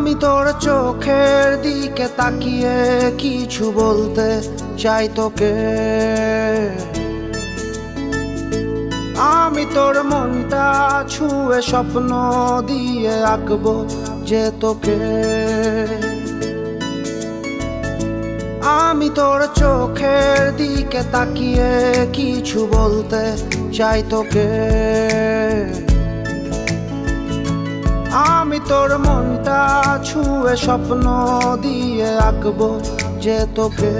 আমি তোর চোখের দিকে তাকিয়ে কিছু বলতে চাই তোকে। আমি তোর মনটা ছুঁয়ে স্বপ্ন দিয়ে আঁকবো যে তোকে। আমি তোর চোখের দিকে তাকিয়ে কিছু বলতে চাই তোকে। আমি তোর মনটা ছুঁয়ে স্বপ্ন দিয়ে আঁকবো যে তোকে।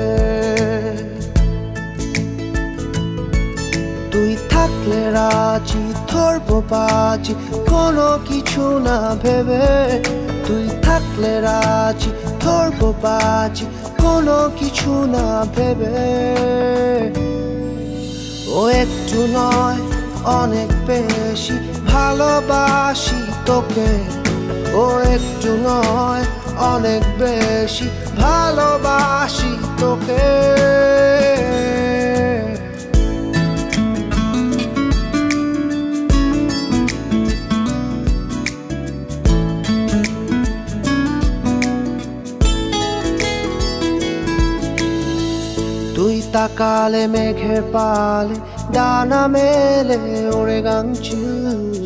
তুই থাকলে রাজি ধরবো বাজি কোনো কিছু না ভেবে। তুই থাকলে রাজি ধরবো বাজি কোনো কিছু না ভেবে। ও একটু নয় অনেক বেশি ভালোবাসি তোকে। ও একটু নয় অনেক বেশি ভালোবাসি তোকে। তুই তাকালে মেঘের পালে ডানা মেলে ওড়ে গাংচিল।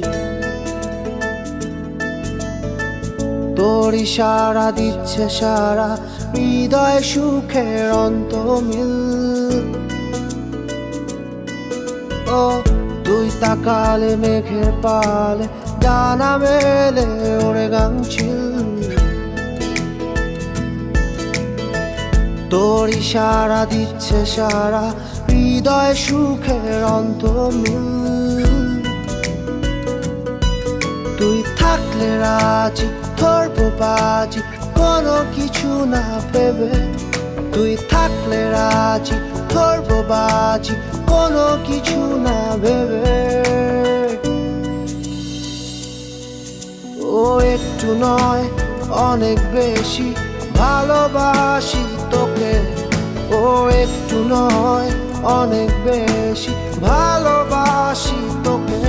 তোর ইশারা দিচ্ছে সারা হৃদয় সুখের অন্তমিল। ও তুই তাকালে মেঘের পালে ডানা মেলে ওড়ে গাংচিল। তোর ইশারা দিচ্ছে সারা হৃদয় সুখের অন্তমিল। তুই থাকলে রাজি ধরবো বাজি কোনো কিছু না ভেবে। তুই থাকলে রাজি ধরবো বাজি কোনো কিছু না ভেবে। ও একটু নয় অনেক বেশি ভালোবাসি তোকে। ও একটু নয় অনেক বেশি ভালোবাসি তোকে।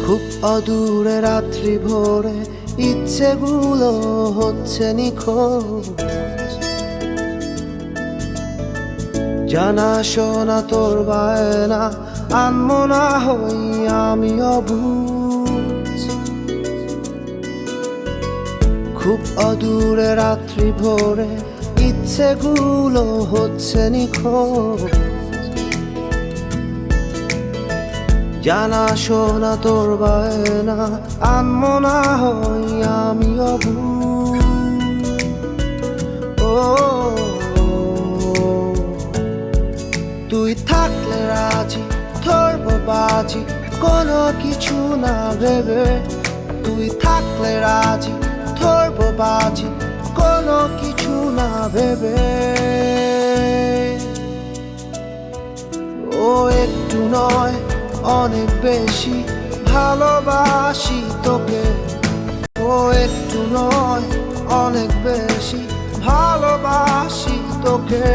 খুব অদূরে রাত্রি ভোরে ইচ্ছেগুলো হচ্ছে নিখোঁজ। জানা শোনা তোর বায়না আনমো না হই আমি অবুঝ। খুব অদূরে রাত্রি ভোরে ইচ্ছেগুলো হচ্ছে নিখোঁজ। জানা শোনা তোর বায়না আনমো না হই আমি অবুঝ। ও তুই থাকলে রাজি ধরবো বাজি কোনো কিছু না ভেবে। তুই থাকলে রাজি ধরবো বাজি কোনো কিছু না ভেবে। ও একটু নয় অনেক বেশি ভালোবাসি তোকে। ও একটু নয় অনেক বেশি ভালোবাসি তোকে।